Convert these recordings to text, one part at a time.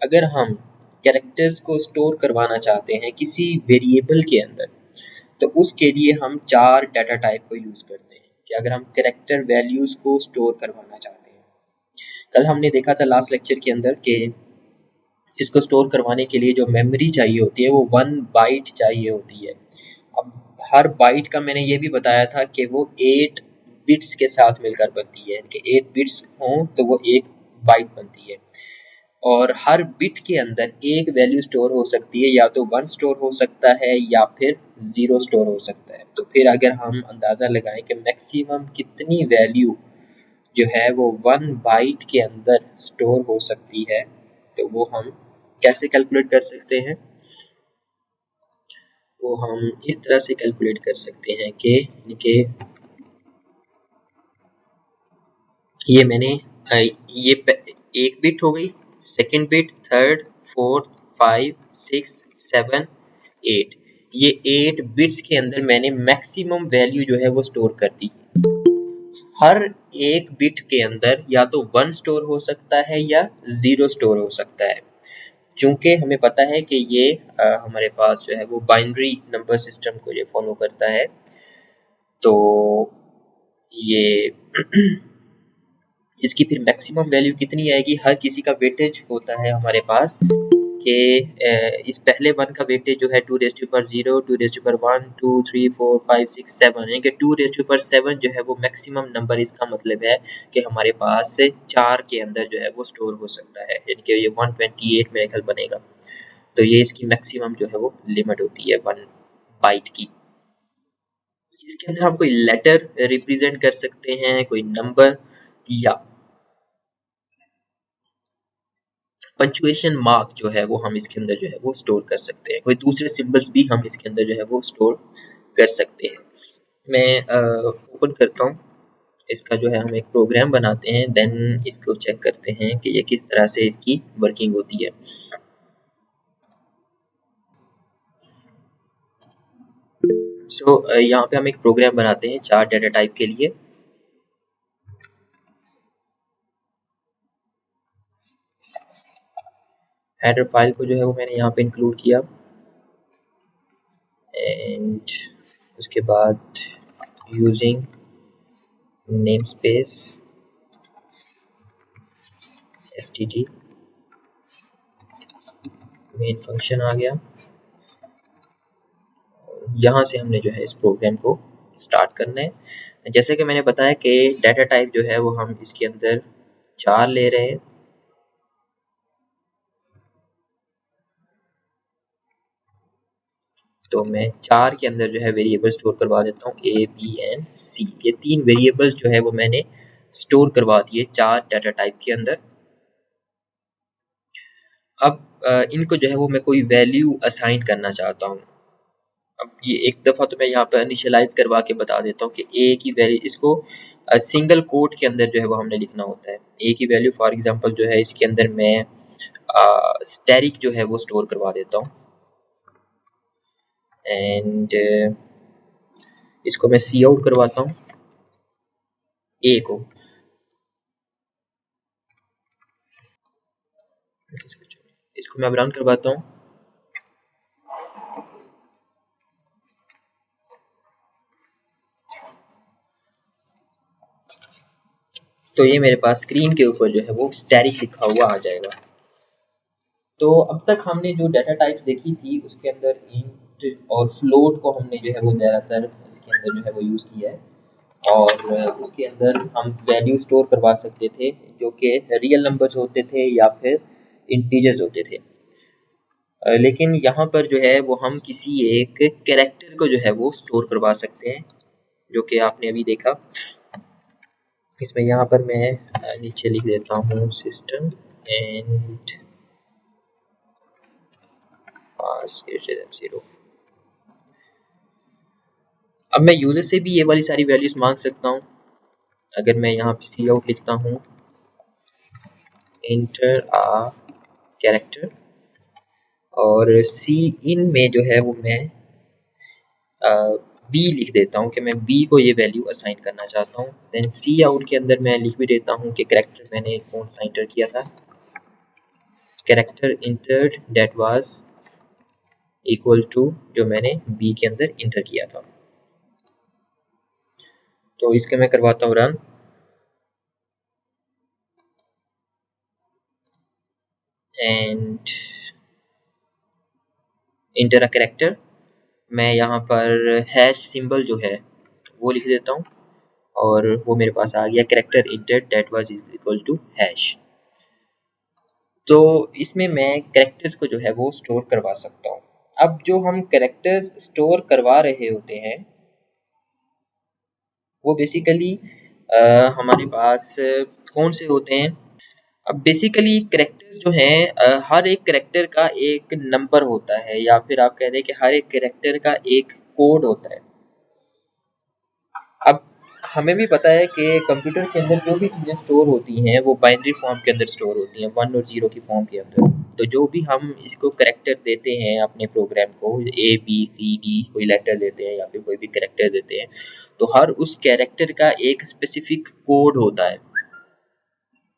अगर हम कैरेक्टर्स को स्टोर करवाना चाहते हैं किसी वेरिएबल के अंदर, तो उसके लिए हम 4 डाटा टाइप को यूज़ करते हैं कि अगर हम कैरेक्टर वैल्यूज़ को स्टोर करवाना चाहते हैं। कल हमने देखा था लास्ट लेक्चर के अंदर कि इसको स्टोर करवाने के लिए जो मेमोरी चाहिए होती है वो 1 बाइट चाहिए होती है। अब हर बाइट का मैंने ये भी बताया था कि वो 8 बिट्स के साथ मिलकर बनती है, कि 8 बिट्स हों तो वो एक बाइट बनती है, और हर बिट के अंदर एक वैल्यू स्टोर हो सकती है, या तो 1 स्टोर हो सकता है या फिर 0 स्टोर हो सकता है। तो फिर अगर हम अंदाज़ा लगाएं कि मैक्सिमम कितनी वैल्यू जो है वो 1 बाइट के अंदर स्टोर हो सकती है, तो वो हम कैसे कैलकुलेट कर सकते हैं? वो हम इस तरह से कैलकुलेट कर सकते हैं कि ये मैंने ये एक बिट हो गई, सेकंड बिट, थर्ड, फोर्थ, 5, 6, 7, 8, ये 8 बिट्स के अंदर मैंने मैक्सिमम वैल्यू जो है वो स्टोर कर दी। हर एक बिट के अंदर या तो 1 स्टोर हो सकता है या 0 स्टोर हो सकता है। चूंकि हमें पता है कि ये हमारे पास जो है वो बाइनरी नंबर सिस्टम को ये फॉलो करता है, तो ये इसकी फिर मैक्सिमम वैल्यू कितनी आएगी? हर किसी का वेटेज होता है हमारे पास कि इस पहले 1 का वेटेज जो है 2⁻0, 2⁻1, 2, 3, 4, 5, 6, 7, यानी कि 2⁻7 जो है वो मैक्सिमम नंबर, इसका मतलब है कि हमारे पास से 4 के अंदर जो है वो स्टोर हो सकता है, यानी कि ये 128 मेरे ख्याल बनेगा। तो ये इसकी मैक्सिमम जो है वो लिमिट होती है 1 बाइट की। इसके अंदर हम कोई लेटर रिप्रेजेंट कर सकते हैं, कोई नंबर, या पंचुएशन मार्क जो है वो हम इसके अंदर जो है वो स्टोर कर सकते हैं। कोई दूसरे सिंबल्स भी हम इसके अंदर जो है वो स्टोर कर सकते हैं। मैं ओपन करता हूँ इसका, जो है हम एक प्रोग्राम बनाते हैं, देन इसको चेक करते हैं कि ये किस तरह से इसकी वर्किंग होती है। यहाँ पे हम एक प्रोग्राम बनाते हैं 4 डाटा टाइप के लिए। हेडर फाइल को जो है वो मैंने यहाँ पे इंक्लूड किया, एंड उसके बाद using name space std main function आ गया। यहाँ से हमने जो है इस प्रोग्राम को स्टार्ट करना है। जैसे कि मैंने बताया कि डाटा टाइप जो है वो हम इसके अंदर 4 ले रहे हैं। तो मैं 4 के अंदर जो है वेरिएबल स्टोर करवा देता हूँ, A, B एंड C। ये 3 वेरिएबल्स जो है वो मैंने स्टोर करवा दिए 4 डाटा टाइप के अंदर। अब इनको जो है वो मैं कोई वैल्यू असाइन करना चाहता हूँ। अब ये एक दफ़ा तो मैं यहाँ पर इनिशियलाइज करवा के बता देता हूँ कि ए की वैल्यू, इसको सिंगल कोट के अंदर जो है वो हमने लिखना होता है। ए की वैल्यू फॉर एग्जांपल जो है इसके अंदर मैं स्टैरिक जो है वो स्टोर करवा देता हूँ, एंड इसको मैं सी आउट करवाता हूँ ए को। इसको मैं रन करवाता हूँ। तो ये मेरे पास स्क्रीन के ऊपर जो है वो स्टैरिक लिखा हुआ आ जाएगा। तो अब तक हमने जो डाटा टाइप्स देखी थी उसके अंदर इंट और फ्लोट को हमने जो है वो ज़्यादातर इसके अंदर जो है वो यूज़ किया है, और उसके अंदर हम वैल्यू स्टोर करवा सकते थे जो कि रियल नंबर्स होते थे या फिर इंटीजर्स होते थे। लेकिन यहाँ पर जो है वो हम किसी एक कैरेक्टर को जो है वो स्टोर करवा सकते हैं, जो कि आपने अभी देखा। इसमें यहाँ पर मैं नीचे लिख देता हूँ system and pass greater than 0। अब मैं यूजर से भी ये वाली सारी वैल्यूज मांग सकता हूँ। अगर मैं यहाँ पे सी आउट लिखता हूँ, इंटर आ कैरेक्टर, और सी इन में जो है वो मैं बी लिख देता हूँ कि मैं बी को ये वैल्यू असाइन करना चाहता हूँ। देन सी आउट के अंदर मैं लिख भी देता हूँ कि कैरेक्टर मैंने कौन सा इंटर किया था, character entered that was equal to जो मैंने बी के अंदर इंटर किया था। तो इसके मैं करवाता हूँ run and inter a character. मैं यहाँ पर हैश सिंबल जो है वो लिख देता हूँ और वो मेरे पास आ गया character enter that was equal to hash. तो इसमें मैं कैरेक्टर्स को जो है वो स्टोर करवा सकता हूँ। अब जो हम कैरेक्टर्स स्टोर करवा रहे होते हैं वो बेसिकली हमारे पास कौन से होते हैं। अब बेसिकली कैरेक्टर्स जो हैं हर एक कैरेक्टर का एक नंबर होता है या फिर आप कह दें कि हर एक कैरेक्टर का एक कोड होता है। अब हमें भी पता है कि कंप्यूटर के अंदर जो भी चीज़ें स्टोर होती हैं वो बाइनरी फॉर्म के अंदर स्टोर होती हैं, 1 और 0 की फॉर्म के अंदर। तो जो भी हम इसको कैरेक्टर देते हैं अपने प्रोग्राम को, ए बी सी डी कोई लेटर देते हैं या फिर कोई भी कैरेक्टर देते हैं, तो हर उस कैरेक्टर का एक स्पेसिफिक कोड होता है,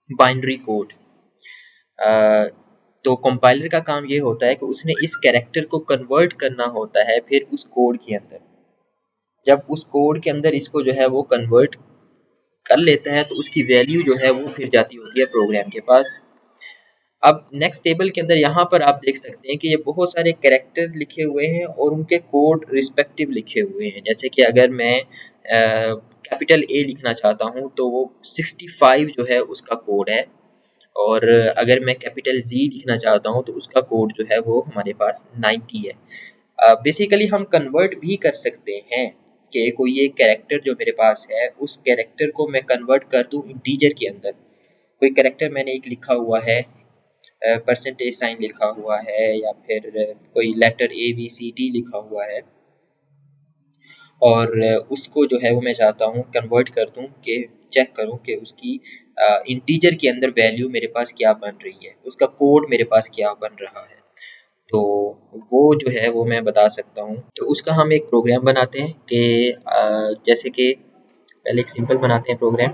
बाइनरी कोड। तो कंपाइलर का काम ये होता है कि उसने इस कैरेक्टर को कन्वर्ट करना होता है फिर उस कोड के अंदर। जब उस कोड के अंदर इसको जो है वो कन्वर्ट कर लेता है तो उसकी वैल्यू जो है वो फिर जाती होती है प्रोग्राम के पास। अब नेक्स्ट टेबल के अंदर यहाँ पर आप देख सकते हैं कि ये बहुत सारे कैरेक्टर्स लिखे हुए हैं और उनके कोड रिस्पेक्टिव लिखे हुए हैं। जैसे कि अगर मैं कैपिटल ए लिखना चाहता हूँ तो वो 65 जो है उसका कोड है, और अगर मैं कैपिटल जी लिखना चाहता हूँ तो उसका कोड जो है वो हमारे पास 90 है। बेसिकली हम कन्वर्ट भी कर सकते हैं कि कोई एक कैरेक्टर जो मेरे पास है उस कैरेक्टर को मैं कन्वर्ट कर दूं इंटीजर के अंदर। कोई कैरेक्टर मैंने एक लिखा हुआ है, परसेंटेज साइन लिखा हुआ है या फिर कोई letter A B C D लिखा हुआ है, और उसको जो है वो मैं चाहता हूँ कन्वर्ट कर दूं कि चेक करूं कि उसकी इंटीजर के अंदर वैल्यू मेरे पास क्या बन रही है, उसका कोड मेरे पास क्या बन रहा है। तो वो जो है वो मैं बता सकता हूँ। तो उसका हम एक प्रोग्राम बनाते हैं कि जैसे कि पहले एक सिंपल बनाते हैं प्रोग्राम।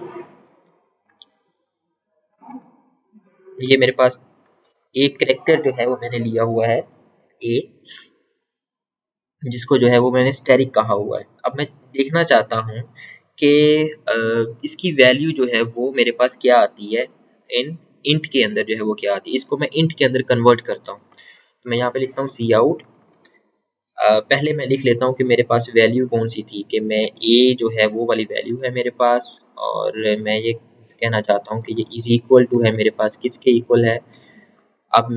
ये मेरे पास एक कैरेक्टर जो है वो मैंने लिया हुआ है ए, जिसको जो है वो मैंने स्टैटिक कहा हुआ है। अब मैं देखना चाहता हूँ कि इसकी वैल्यू जो है वो मेरे पास क्या आती है, इन इंट के अंदर जो है वो क्या आती है। इसको मैं इंट के अंदर कन्वर्ट करता हूँ। तो मैं यहाँ पे लिखता हूँ सी आउट। पहले मैं लिख लेता हूँ कि मेरे पास वैल्यू कौन सी थी, कि मैं ए जो है वो वाली वैल्यू है मेरे पास, और मैं ये कहना चाहता हूँ कि ये इज इक्वल टू है मेरे पास किसके इक्वल है। अब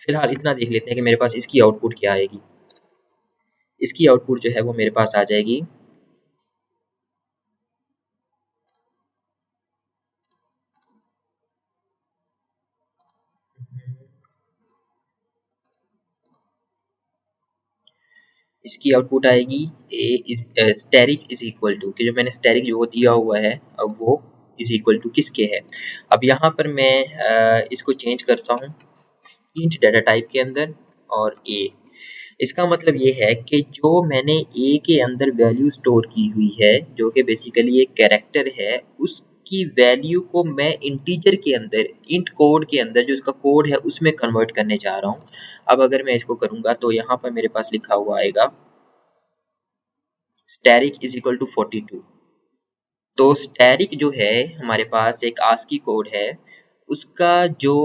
फिलहाल इतना देख लेते हैं कि मेरे पास इसकी आउटपुट क्या आएगी। इसकी आउटपुट जो है वो मेरे पास आ जाएगी इसकी आउटपुट आएगी A is asterisk is equal to, कि जो मैंने स्टैरिक जो दिया हुआ है अब वो इज इक्वल टू किसके है। अब यहाँ पर मैं इसको चेंज करता हूँ इंट डाटा टाइप के अंदर और ए। इसका मतलब ये है कि जो मैंने ए के अंदर वैल्यू स्टोर की हुई है जो कि बेसिकली एक कैरेक्टर है, उसकी वैल्यू को मैं इंटीजर के अंदर, इंट कोड के अंदर जो इसका कोड है उसमें कन्वर्ट करने जा रहा हूँ। अब अगर मैं इसको करूँगा तो यहाँ पर मेरे पास लिखा हुआ आएगा स्टैरिक इज इक्वल टू 42। तो स्टैरिक जो है हमारे पास एक आस्की कोड है, उसका जो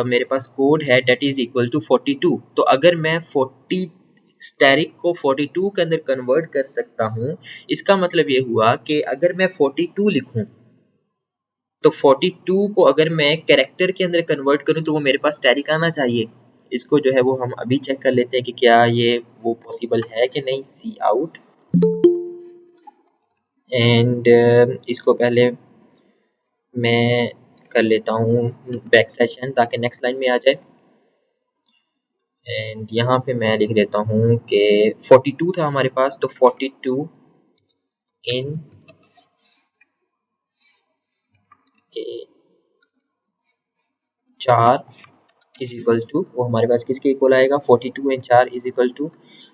मेरे पास कोड है डेट इज इक्वल टू 42। तो अगर मैं 40 स्टैरिक को 42 के अंदर कन्वर्ट कर सकता हूँ, इसका मतलब ये हुआ कि अगर मैं 42 लिखूं तो 42 को अगर मैं कैरेक्टर के अंदर कन्वर्ट करूं तो वो मेरे पास स्टैरिक आना चाहिए। इसको जो है वो हम अभी चेक कर लेते हैं कि क्या ये वो पॉसिबल है कि नहीं। सी आउट एंड इसको पहले मैं कर लेता हूँ बैक स्लैश एन ताकि नेक्स्ट लाइन में आ जाए। एंड यहाँ पे मैं लिख देता हूँ कि 42 था हमारे पास, तो 42 इन के 4 इज इक्वल टू, वो हमारे पास किसके इक्वल आएगा, 42 इन 4 इज इक्वल टू।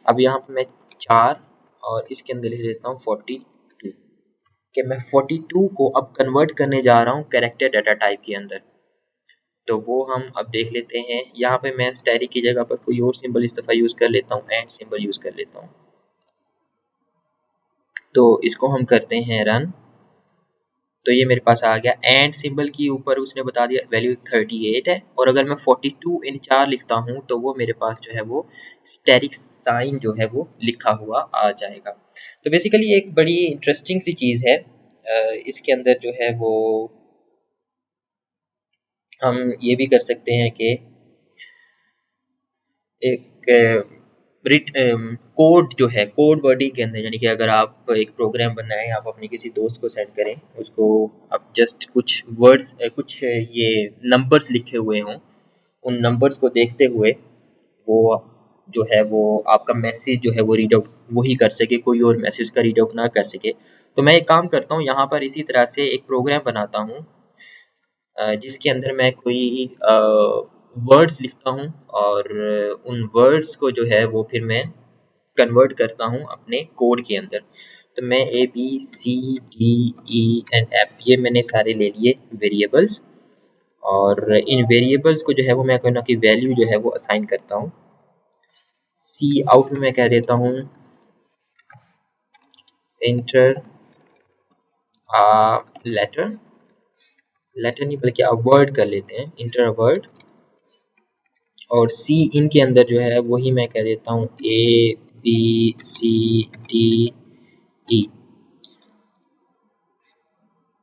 अब यहाँ पे मैं 4 और इसके अंदर लिख देता हूँ 42, कि मैं 42 को अब कन्वर्ट करने जा रहा हूँ कैरेक्टर डाटा टाइप के अंदर। तो वो हम अब देख लेते हैं। यहाँ पे मैं स्टैटिक की जगह पर कोई और सिंबल इस दफ़ा यूज़ कर लेता हूँ, एंड सिंबल यूज़ कर लेता हूँ। तो इसको हम करते हैं रन। तो ये मेरे पास आ गया, एंड सिंबल की ऊपर उसने बता दिया वैल्यू 38 है, और अगर मैं 42 इन 4 लिखता हूँ तो वो मेरे पास जो है वो स्टैटिक साइन जो है वो लिखा हुआ आ जाएगा। तो बेसिकली एक बड़ी इंटरेस्टिंग सी चीज़ है। इसके अंदर जो है वो हम ये भी कर सकते हैं कि एक कोड जो है, कोड वर्डिंग के अंदर, यानी कि अगर आप एक प्रोग्राम बनाएं, आप अपने किसी दोस्त को सेंड करें, उसको आप जस्ट कुछ वर्ड्स, कुछ ये नंबर्स लिखे हुए हों, उन नंबर्स को देखते हुए वो जो है वो आपका मैसेज जो है वो रीड आउट वही कर सके, कोई और मैसेज का रीड आउट ना कर सके। तो मैं एक काम करता हूँ, यहाँ पर इसी तरह से एक प्रोग्राम बनाता हूँ जिसके अंदर मैं कोई वर्ड्स लिखता हूँ, और उन वर्ड्स को जो है वो फिर मैं कन्वर्ट करता हूँ अपने कोड के अंदर। तो मैं ABCDENF ये मैंने सारे ले लिए वेरिएबल्स, और इन वेरिएबल्स को जो है वो मैं कोई ना कोई वैल्यू जो है वो असाइन करता हूँ। सी आउट में मैं कह देता हूँ इंटर लेटर, लेटर नहीं बल्कि वर्ड कर लेते हैं, इंटर वर्ड। और सी इन के अंदर जो है वही मैं कह देता हूँ ABCDE।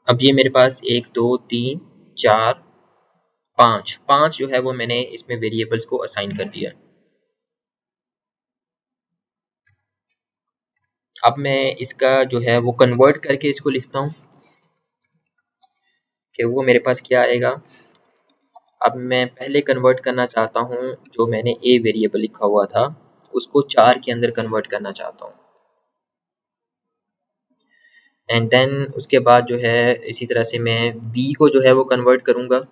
अब ये मेरे पास 1 2 3 4 5 जो है वो मैंने इसमें वेरिएबल्स को असाइन कर दिया। अब मैं इसका जो है वो कन्वर्ट करके इसको लिखता हूँ कि वो मेरे पास क्या आएगा। अब मैं पहले कन्वर्ट करना चाहता हूँ, जो मैंने ए वेरिएबल लिखा हुआ था उसको 4 के अंदर कन्वर्ट करना चाहता हूँ, एंड देन उसके बाद जो है इसी तरह से मैं बी को जो है वो कन्वर्ट करूँगा।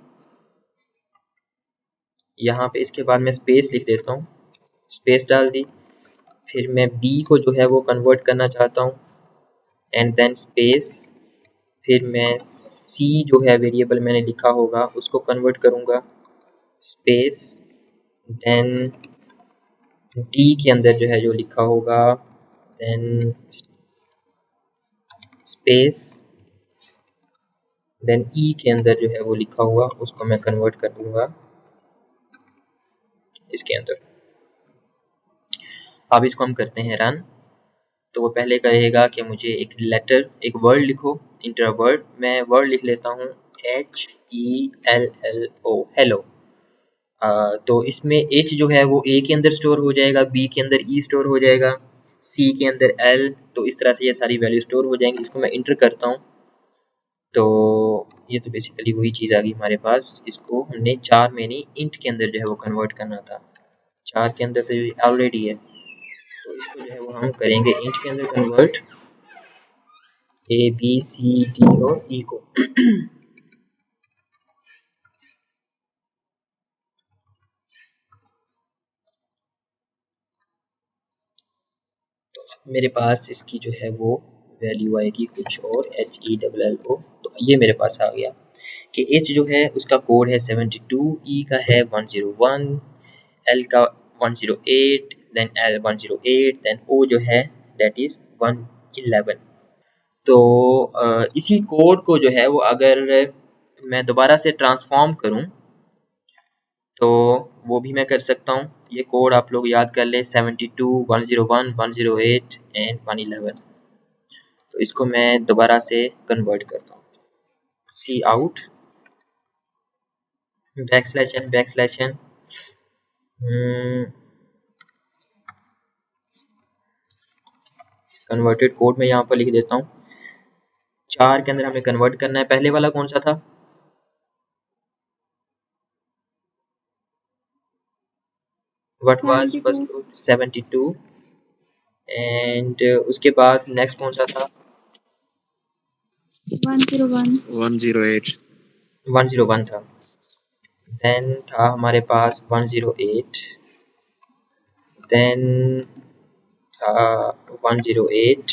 यहाँ पे इसके बाद मैं स्पेस लिख देता हूँ, स्पेस डाल दी। फिर मैं बी को जो है वो कन्वर्ट करना चाहता हूँ, एंड देन स्पेस। फिर मैं सी जो है वेरिएबल मैंने लिखा होगा उसको कन्वर्ट करूँगा, स्पेस। देन डी के अंदर जो है जो लिखा होगा, देन स्पेस। देन ई के अंदर जो है वो लिखा हुआ उसको मैं कन्वर्ट कर दूंगा इसके अंदर। अब इसको हम करते हैं रन। तो वो पहले कहेगा कि मुझे एक लेटर, एक वर्ड लिखो, इंटर वर्ड। मैं वर्ड लिख लेता हूँ HELLO, हेलो। तो इसमें H जो है वो A के अंदर स्टोर हो जाएगा, B के अंदर E स्टोर हो जाएगा, C के अंदर L। तो इस तरह से ये सारी वैल्यू स्टोर हो जाएंगी। इसको मैं इंटर करता हूँ, तो ये तो बेसिकली वही चीज़ आ गई हमारे पास। इसको हमने 4 में नहीं, इंट के अंदर जो है वो कन्वर्ट करना था। 4 के अंदर तो ये ऑलरेडी है, तो इसको जो है वो हम करेंगे इंट के अंदर कन्वर्ट, ABCD और E को। तो अब मेरे पास इसकी जो है वो वैल्यू आएगी कुछ और, HELLO। तो ये मेरे पास आ गया कि H जो है उसका कोड है 72, E का है 101, L का 108, देन L 108, देन O जो है दैट इज 111। तो इसी कोड को जो है वो अगर मैं दोबारा से ट्रांसफॉर्म करूं तो वो भी मैं कर सकता हूं। ये कोड आप लोग याद कर लें, 72, 101, 108 एंड 111। तो इसको मैं दोबारा से कन्वर्ट करता हूँ, C out backslash n converted code में यहाँ पर लिख देता हूँ। 4 के अंदर हमें कन्वर्ट करना है। पहले वाला कौन सा था? व्हाट वाज फर्स्ट 72, एंड उसके बाद नेक्स्ट कौन सा था? 101 था। देन था हमारे पास 108, देन था 108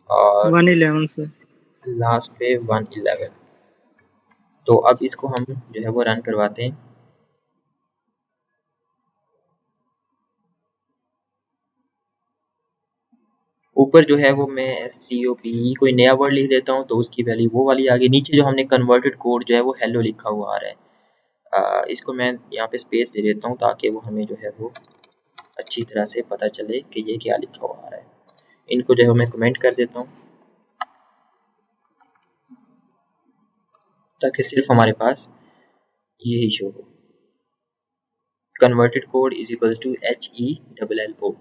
और 111 से लास्ट पे 111। तो अब इसको हम जो है वो रन करवाते हैं। ऊपर जो है वो मैं SCOPE कोई नया वर्ड लिख देता हूँ तो उसकी वैल्यू वो वाली आ गई। नीचे जो हमने कन्वर्टेड कोड जो है वो हेलो लिखा हुआ आ रहा है। इसको मैं यहाँ पे स्पेस दे देता हूँ ताकि वो हमें जो है वो अच्छी तरह से पता चले कि ये क्या लिखा हुआ आ रहा है। इनको जो है मैं कमेंट कर देता हूँ ताकि सिर्फ हमारे पास यही शो हो। Converted code is equal to HELLO।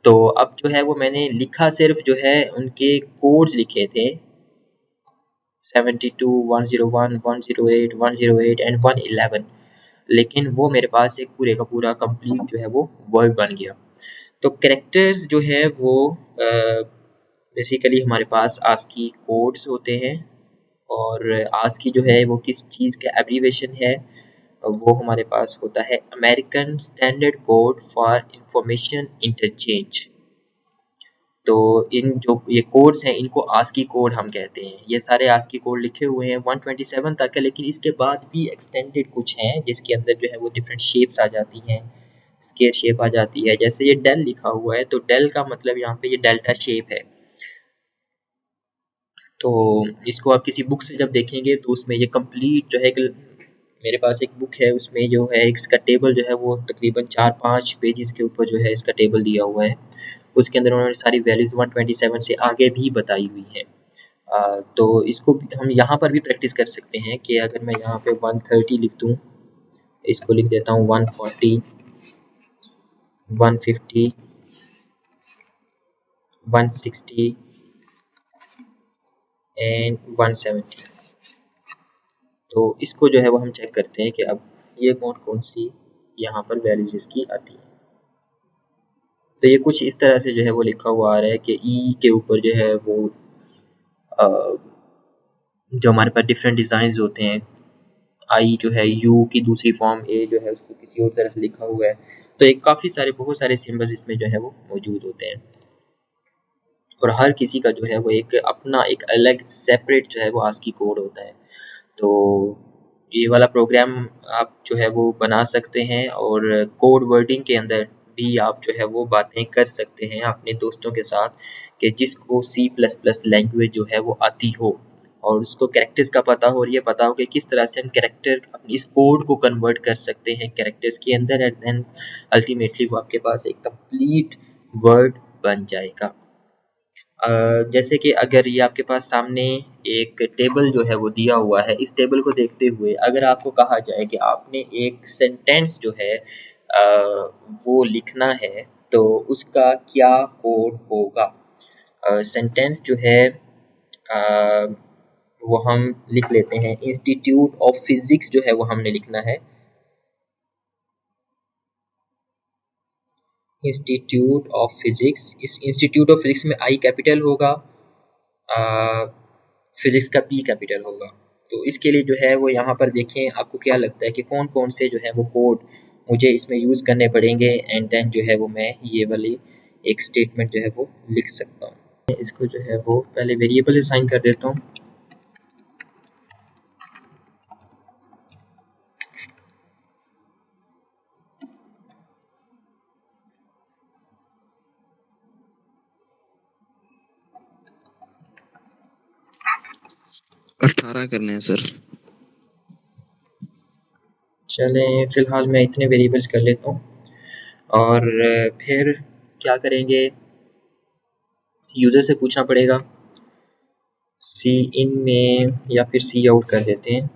तो अब जो है वो मैंने लिखा सिर्फ जो है उनके कोड्स लिखे थे 72, 101, 108, 108 एंड 111, लेकिन वो मेरे पास एक पूरे का पूरा कंप्लीट जो है वो वर्ड बन गया। तो कैरेक्टर्स जो है वो बेसिकली हमारे पास आस्की कोड्स होते हैं, और आस्की जो है वो किस चीज़ का एब्रीवेशन है, वो हमारे पास होता है American standard code for information interchange. तो इन जो ये कोड्स हैं इनको आस्की कोड हम कहते हैं। ये सारे आस्की कोड लिखे हुए हैं 127 तक है, लेकिन इसके बाद भी एक्सटेंडेड कुछ हैं जिसके अंदर जो है वो डिफरेंट शेप्स आ जाती हैं, स्केयर शेप आ जाती है। जैसे ये डेल लिखा हुआ है तो डेल का मतलब यहाँ पे ये डेल्टा शेप है। तो इसको आप किसी बुक से जब देखेंगे तो उसमें ये कंप्लीट जो है मेरे पास एक बुक है उसमें जो है इसका टेबल जो है वो तकरीबन 4-5 पेजेस के ऊपर जो है इसका टेबल दिया हुआ है। उसके अंदर उन्होंने सारी वैल्यूज़ 127 से आगे भी बताई हुई हैं। तो इसको हम यहाँ पर भी प्रैक्टिस कर सकते हैं कि अगर मैं यहाँ पे 130 लिख दूँ, इसको लिख देता हूँ 140, 150, 160 एंड 170। तो इसको जो है वो हम चेक करते हैं कि अब ये कौन सी यहाँ पर वैल्यूज इसकी आती है। तो ये कुछ इस तरह से जो है वो लिखा हुआ आ रहा है कि ई के ऊपर जो है वो जो हमारे पास डिफरेंट डिज़ाइंस होते हैं, आई जो है यू की दूसरी फॉर्म, ए जो है उसको किसी और तरह से लिखा हुआ है। तो एक काफ़ी सारे बहुत सारे सिंबल्स इसमें जो है वो मौजूद होते हैं, और हर किसी का जो है वो एक अपना एक अलग सेपरेट जो है वो आस्की कोड होता है। तो ये वाला प्रोग्राम आप जो है वो बना सकते हैं, और कोड वर्डिंग के अंदर भी आप जो है वो बातें कर सकते हैं अपने दोस्तों के साथ कि जिसको C++ लैंग्वेज जो है वो आती हो और उसको कैरेक्टर्स का पता हो, और ये पता हो कि किस तरह से हम कैरेक्टर अपनी इस कोड को कन्वर्ट कर सकते हैं कैरेक्टर्स के अंदर, एंड देन अल्टीमेटली वो आपके पास एक कंप्लीट वर्ड बन जाएगा। जैसे कि अगर ये आपके पास सामने एक टेबल जो है वो दिया हुआ है, इस टेबल को देखते हुए अगर आपको कहा जाए कि आपने एक सेंटेंस जो है वो लिखना है तो उसका क्या कोड होगा। सेंटेंस जो है वो हम लिख लेते हैं इंस्टीट्यूट ऑफ फिजिक्स जो है वो हमने लिखना है। इंस्टीट्यूट ऑफ फिजिक्स, इस इंस्टीट्यूट ऑफ फिजिक्स में आई कैपिटल होगा, फिजिक्स का पी कैपिटल होगा। तो इसके लिए जो है वो यहाँ पर देखें आपको क्या लगता है कि कौन कौन से जो है वो कोड मुझे इसमें यूज़ करने पड़ेंगे, एंड देन जो है वो मैं ये वाली एक स्टेटमेंट जो है वो लिख सकता हूँ। इसको जो है वो पहले वेरिएबल असाइन कर देता हूँ। अठारह करने हैं सर। चलें फ़िलहाल मैं इतने वेरिएबल्स कर लेता हूँ, और फिर क्या करेंगे, यूज़र से पूछना पड़ेगा। सी इन में या फिर सी आउट कर देते हैं।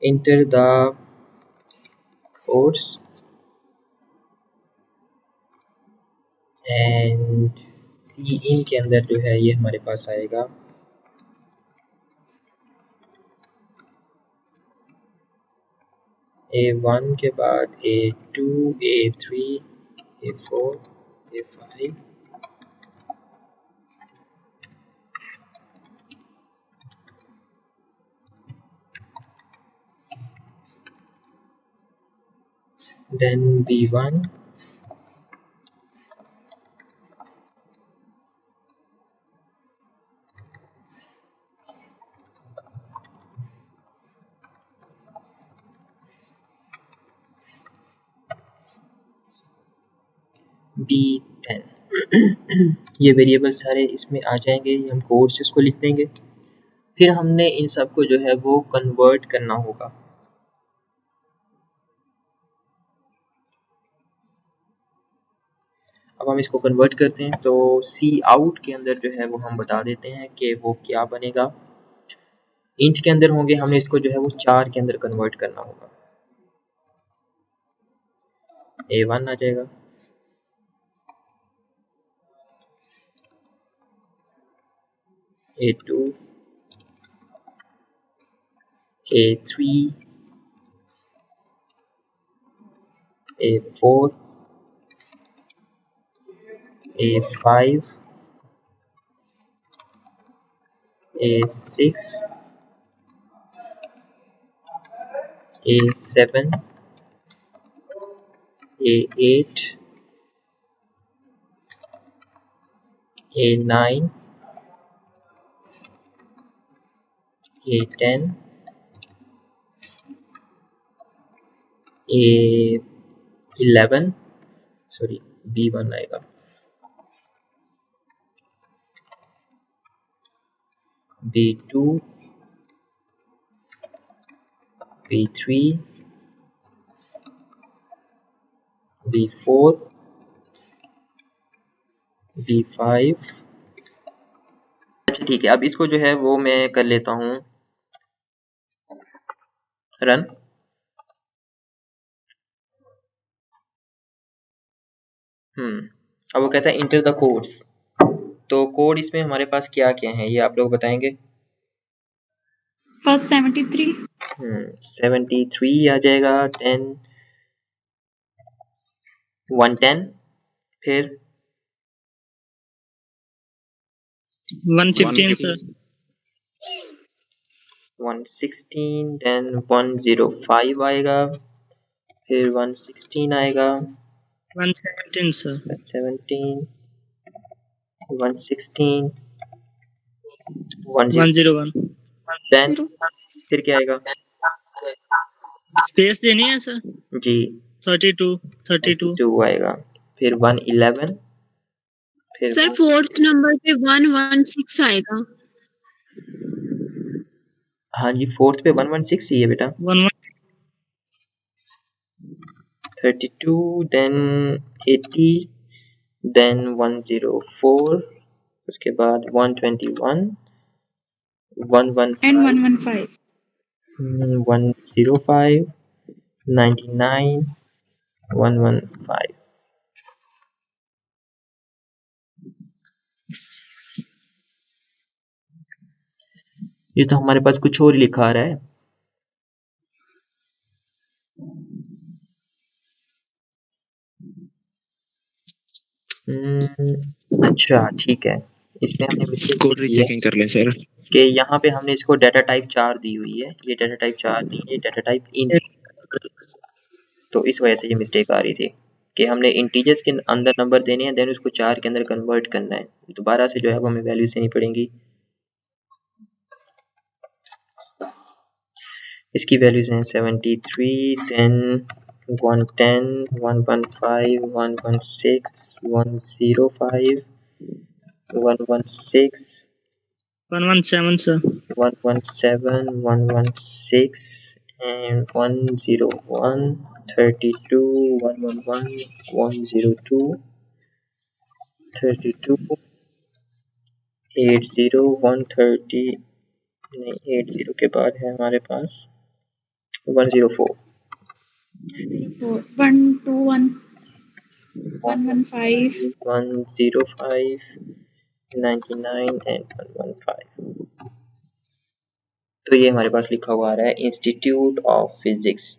इंटर द कोड्स एंड सी इन के अंदर जो है ये हमारे पास आएगा A1 के बाद A2, A3, A4, A5, then B1, B10 ये वेरिएबल सारे इसमें आ जाएंगे, हम कोड्स इसको लिख देंगे। फिर हमने इन सब को जो है वो कन्वर्ट करना होगा। अब हम इसको कन्वर्ट करते हैं तो सी आउट के अंदर जो है वो हम बता देते हैं कि वो क्या बनेगा। इंट के अंदर होंगे, हमने इसको जो है वो 4 के अंदर कन्वर्ट करना होगा। A1 आ जाएगा, A2, A3, A4, A5, A6, A7, A8, A9, A10, A11, sorry B1 आएगा, B2, B3, B4, B5। अच्छा ठीक है, अब इसको जो है वो मैं कर लेता हूँ रन। अब वो कहता है इंटर द कोड्स। तो कोड इसमें हमारे पास क्या क्या है ये आप लोग बताएंगे। फर्स्ट 73 73 आ जाएगा, 10 110, फिर 115 सर, 116, देन 105 आएगा, फिर 116 आएगा, 117 सर, 117, 116, 101 देन फिर क्या आएगा, स्पेस देनी है सर, जी 32 आएगा, फिर 111, फिर सर फोर्थ नंबर पे 116 आएगा। हाँ जी, फोर्थ पे 116 ही है बेटा। 32, देन 80, देन 104, उसके बाद 121, 115 and 115 105, 99, 115। ये तो हमारे पास कुछ और ही लिखा आ रहा है। अच्छा ठीक है, इसमें हमने मिस्टेक कोड रीचेकिंग कर लें सर कि यहाँ पे हमने इसको डाटा टाइप 4 दी हुई है, ये डाटा टाइप 4 नहीं है, डाटा टाइप इंट। तो इस वजह से ये मिस्टेक आ रही थी कि हमने इंटीजर्स के अंदर नंबर देने हैं, देन उसको 4 के अंदर कन्वर्ट करना है। दोबारा से जो है वो हमें वैल्यूज देनी पड़ेंगी। इसकी वैल्यूज हैं 73, 10, 110, 115, 116, 105, 116, 117 sir, 117, 116, and 101, 32, 111, 102, 32, 80, 130, नहीं 80 के बाद है हमारे पास 104, 121, 115 105, 99 and 115। तो ये हमारे पास लिखा हुआ आ रहा है इंस्टीट्यूट ऑफ फिजिक्स।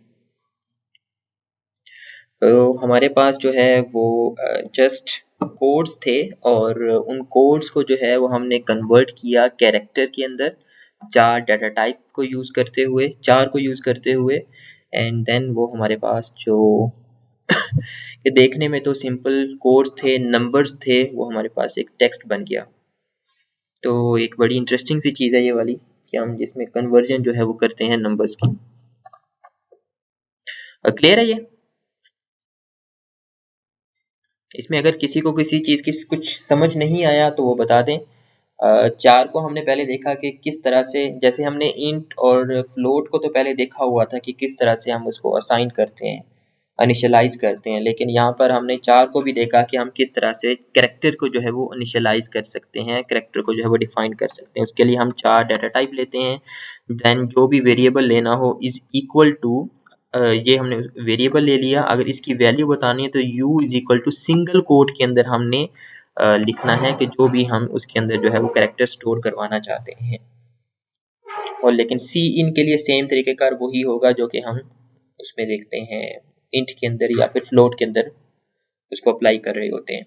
तो हमारे पास जो है वो जस्ट कोड्स थे और उन कोड्स को जो है वो हमने कन्वर्ट किया कैरेक्टर के अंदर, 4 डाटा टाइप को यूज़ करते हुए, 4 को यूज़ करते हुए, एंड देन वो हमारे पास जो कि देखने में तो सिंपल कोड्स थे, नंबर्स थे, वो हमारे पास एक टेक्स्ट बन गया। तो एक बड़ी इंटरेस्टिंग सी चीज़ है ये वाली कि हम जिसमें कन्वर्जन जो है वो करते हैं नंबर्स की। क्लियर है ये? इसमें अगर किसी को किसी चीज़ की कुछ समझ नहीं आया तो वो बता दें। 4 को हमने पहले देखा कि किस तरह से, जैसे हमने इंट और फ्लोट को तो पहले देखा हुआ था कि किस तरह से हम उसको असाइन करते हैं, इनिशियलाइज करते हैं, लेकिन यहाँ पर हमने 4 को भी देखा कि हम किस तरह से कैरेक्टर को जो है वो इनिशियलाइज कर सकते हैं, कैरेक्टर को जो है वो डिफाइन कर सकते हैं। उसके लिए हम 4 डाटा टाइप लेते हैं, देन जो भी वेरिएबल लेना हो इज इक्वल टू, ये हमने वेरिएबल ले लिया, अगर इसकी वैल्यू बतानी है तो u is equal to single quote के अंदर हमने लिखना है कि जो भी हम उसके अंदर जो है वो कैरेक्टर स्टोर करवाना चाहते हैं। और लेकिन सी इन के लिए सेम तरीके का वही होगा जो कि हम उसमें देखते हैं इंट के अंदर या फिर फ्लोट के अंदर उसको अप्लाई कर रहे होते हैं।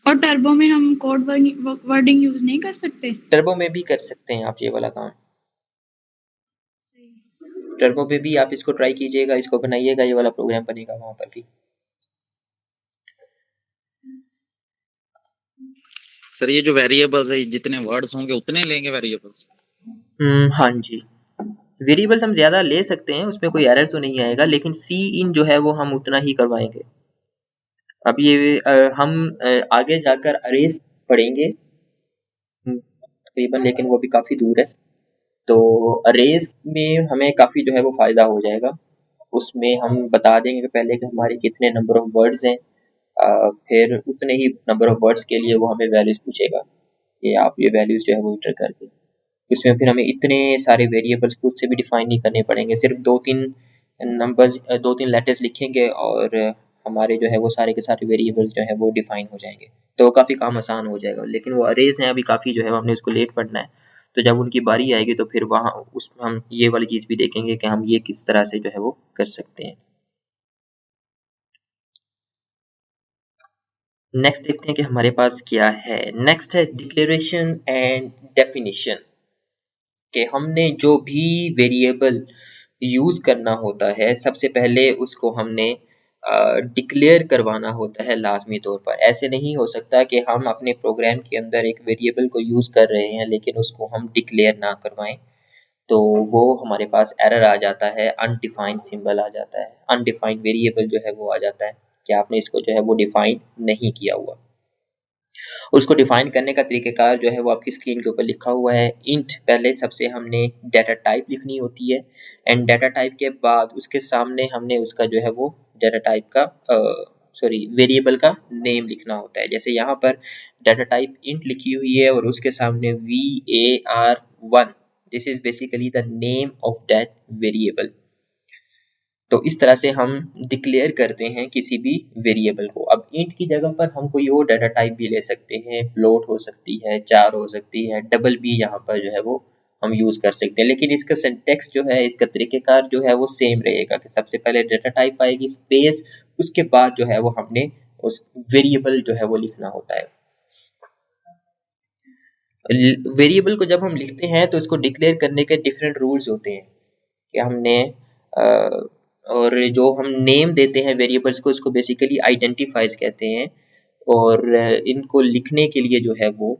और टर्बो में हम कोड वर्डिंग यूज नहीं कर सकते? टर्बो में भी कर सकते हैं आप ये वाला काम, टर्बो पे भी आप इसको ट्राई कीजिएगा, इसको बनाइएगा, ये वाला प्रोग्राम बनेगा वहां पर भी। सर ये जो वेरिएबल्स है, जितने वर्ड्स होंगे उतने लेंगे वेरिएबल्स? हाँ जी, वेरिएबल्स हम ज़्यादा ले सकते हैं, उसमें कोई एरर तो नहीं आएगा, लेकिन सी इन जो है वो हम उतना ही करवाएंगे। अब ये हम आगे जाकर अरेज पढ़ेंगे तकरीबन, लेकिन वो भी काफ़ी दूर है, तो अरेज में हमें काफ़ी जो है वो फ़ायदा हो जाएगा। उसमें हम बता देंगे कि पहले कि हमारे कितने नंबर ऑफ़ वर्ड्स हैं, फिर उतने ही नंबर ऑफ़ वर्ड्स के लिए वो हमें वैल्यूज़ पूछेगा कि आप ये वैल्यूज़ जो है वो इंटर करके, इसमें फिर हमें इतने सारे वेरिएबल्स खुद से भी डिफाइन नहीं करने पड़ेंगे, सिर्फ 2-3 नंबर्स 2-3 लेटर्स लिखेंगे और हमारे जो है वो सारे के सारे वेरिएबल्स जो है वो डिफाइन हो जाएंगे, तो काफ़ी काम आसान हो जाएगा। लेकिन वो अरेज हैं अभी काफ़ी जो है हमने उसको लेट पढ़ना है, तो जब उनकी बारी आएगी तो फिर वहाँ उसमें हम ये वाली चीज़ भी देखेंगे कि हम ये किस तरह से जो है वो कर सकते हैं। नेक्स्ट देखते हैं कि हमारे पास क्या है। नेक्स्ट है डिक्लेरेशन एंड डेफिनेशन, कि हमने जो भी वेरिएबल यूज़ करना होता है सबसे पहले उसको हमने डिक्लेयर करवाना होता है लाजमी तौर पर। ऐसे नहीं हो सकता कि हम अपने प्रोग्राम के अंदर एक वेरिएबल को यूज़ कर रहे हैं लेकिन उसको हम डिक्लेयर ना करवाएं, तो वो हमारे पास एरर आ जाता है, अनडिफाइंड सिंबल आ जाता है, अनडिफाइंड वेरिएबल जो है वो आ जाता है कि आपने इसको जो है वो डिफाइन नहीं किया हुआ। उसको डिफाइन करने का तरीक़ेकार जो है वो आपकी स्क्रीन के ऊपर लिखा हुआ है। इंट पहले सबसे हमने डाटा टाइप लिखनी होती है, एंड डाटा टाइप के बाद उसके सामने हमने उसका जो है वो डाटा टाइप का वेरिएबल का नेम लिखना होता है। जैसे यहाँ पर डाटा टाइप इंट लिखी हुई है और उसके सामने var1, this is basically the name of that variable. तो इस तरह से हम डिक्लेयर करते हैं किसी भी वेरिएबल को। अब इंट की जगह पर हम कोई और डाटा टाइप भी ले सकते हैं, फ्लोट हो सकती है, चार हो सकती है, डबल भी यहाँ पर जो है वो हम यूज़ कर सकते हैं, लेकिन इसका सिंटेक्स जो है, इसका तरीक़ेकार जो है वो सेम रहेगा कि सबसे पहले डाटा टाइप आएगी, स्पेस, उसके बाद जो है वो हमने उस वेरिएबल जो है वो लिखना होता है। वेरिएबल को जब हम लिखते हैं तो इसको डिक्लेयर करने के डिफरेंट रूल्स होते हैं कि हमने और जो हम नेम देते हैं वेरिएबल्स को, उसको बेसिकली आइडेंटिफाइज कहते हैं, और इनको लिखने के लिए जो है वो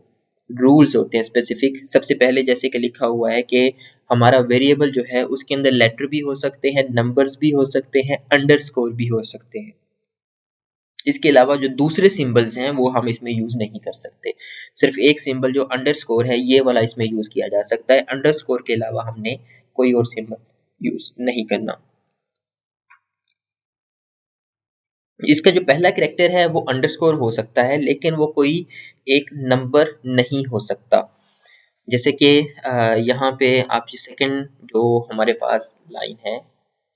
रूल्स होते हैं स्पेसिफिक। सबसे पहले जैसे कि लिखा हुआ है कि हमारा वेरिएबल जो है उसके अंदर लेटर भी हो सकते हैं, नंबर्स भी हो सकते हैं, अंडरस्कोर भी हो सकते हैं। इसके अलावा जो दूसरे सिंबल्स हैं वो हम इसमें यूज़ नहीं कर सकते। सिर्फ एक सिंबल जो अंडरस्कोर है ये वाला इसमें यूज़ किया जा सकता है, अंडरस्कोर के अलावा हमने कोई और सिंबल यूज़ नहीं करना। इसका जो पहला कैरेक्टर है वो अंडरस्कोर हो सकता है, लेकिन वो कोई एक नंबर नहीं हो सकता। जैसे कि यहाँ पे आप ये सेकंड जो हमारे पास लाइन है,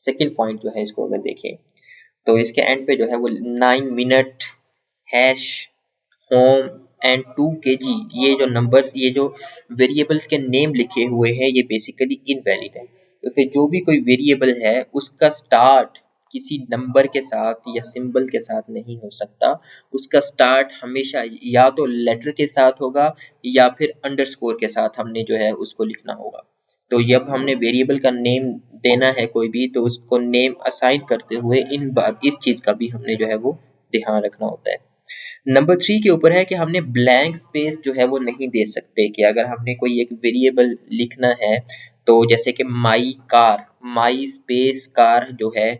सेकंड पॉइंट जो है, इसको अगर देखें तो इसके एंड पे जो है वो 9 minute hash home and 2 kg, ये जो नंबर्स, ये जो वेरिएबल्स के नेम लिखे हुए हैं ये बेसिकली इनवैलिड है, क्योंकि जो भी कोई वेरिएबल है उसका स्टार्ट किसी नंबर के साथ या सिंबल के साथ नहीं हो सकता। उसका स्टार्ट हमेशा या तो लेटर के साथ होगा या फिर अंडरस्कोर के साथ हमने जो है उसको लिखना होगा। तो जब हमने वेरिएबल का नेम देना है कोई भी, तो उसको नेम असाइन करते हुए इस चीज़ का भी हमने जो है वो ध्यान रखना होता है। नंबर 3 के ऊपर है कि हमने ब्लैंक स्पेस जो है वो नहीं दे सकते, कि अगर हमने कोई एक वेरिएबल लिखना है तो जैसे कि माई स्पेस कार जो है,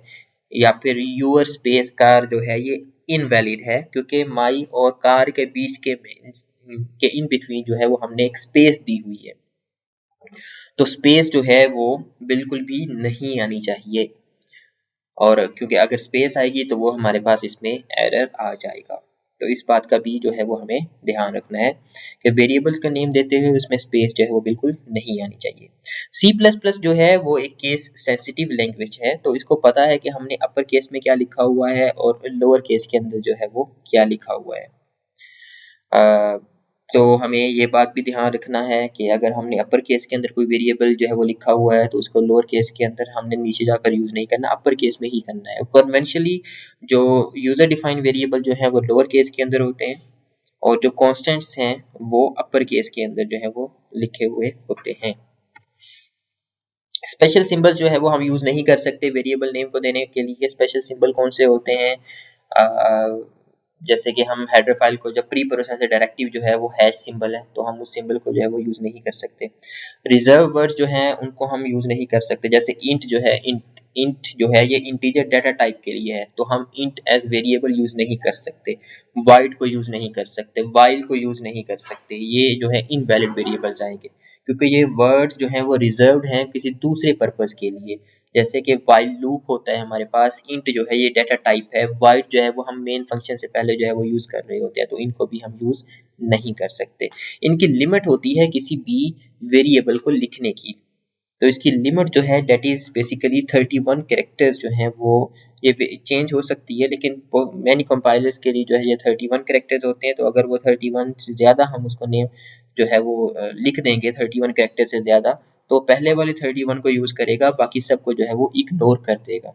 या फिर यूअर स्पेस कार जो है ये इनवैलिड है, क्योंकि माई और कार के बीच के इन बिटवीन जो है वो हमने एक स्पेस दी हुई है, तो स्पेस जो है वो बिल्कुल भी नहीं आनी चाहिए, और क्योंकि अगर स्पेस आएगी तो वो हमारे पास इसमें एरर आ जाएगा। तो इस बात का भी जो है वो हमें ध्यान रखना है कि वेरिएबल्स का नेम देते हुए उसमें स्पेस जो है वो बिल्कुल नहीं आनी चाहिए। C++ जो है वो एक केस सेंसिटिव लैंग्वेज है, तो इसको पता है कि हमने अपर केस में क्या लिखा हुआ है और लोअर केस के अंदर जो है वो क्या लिखा हुआ है। तो हमें ये बात भी ध्यान रखना है कि अगर हमने अपर केस के अंदर कोई वेरिएबल जो है वो लिखा हुआ है तो उसको लोअर केस के अंदर हमने नीचे जाकर यूज़ नहीं करना, अपर केस में ही करना है। कन्वेंशनली जो यूज़र डिफाइंड वेरिएबल जो है वो लोअर केस के अंदर होते हैं और जो कॉन्स्टेंट्स हैं वो अपर केस के अंदर जो है वो लिखे हुए होते हैं। स्पेशल सिंबल्स जो है वो हम यूज़ नहीं कर सकते वेरिएबल नेम को देने के लिए। स्पेशल सिंबल कौन से होते हैं? जैसे कि हम हेडर फाइल को जब प्री प्रोसेसर डायरेक्टिव जो है वो हैश सिंबल है, तो हम उस सिंबल को जो है वो यूज़ नहीं कर सकते। रिजर्व वर्ड्स जो हैं उनको हम यूज़ नहीं कर सकते, जैसे इंट जो है, इंट जो है ये इंटीजर डाटा टाइप के लिए है, तो हम इंट एज वेरिएबल यूज़ नहीं कर सकते। वाइड को यूज़ नहीं कर सकते, वाइल को यूज़ नहीं कर सकते, ये जो है इनवैलिड वेरिएबल्स आएंगे, क्योंकि ये वर्ड्स जो हैं वो रिजर्व्ड हैं किसी दूसरे पर्पज़ के लिए। जैसे कि वाइल लूप होता है हमारे पास, इंट जो है ये डाटा टाइप है, वाइड जो है वो हम मेन फंक्शन से पहले जो है वो यूज़ कर रहे होते हैं, तो इनको भी हम यूज़ नहीं कर सकते। इनकी लिमिट होती है किसी भी वेरिएबल को लिखने की, तो इसकी लिमिट जो है डेट इज़ बेसिकली 31 कैरेक्टर्स जो हैं वो ये चेंज हो सकती है, लेकिन मैनी कंपाइलर्स के लिए जो है ये 31 कैरेक्टर्स होते हैं। तो अगर वो 31 से ज़्यादा हम उसको नेम जो है वो लिख देंगे 31 कैरेक्टर से ज़्यादा, तो पहले वाले 31 को यूज़ करेगा, बाकी सबको जो है वो इग्नोर कर देगा।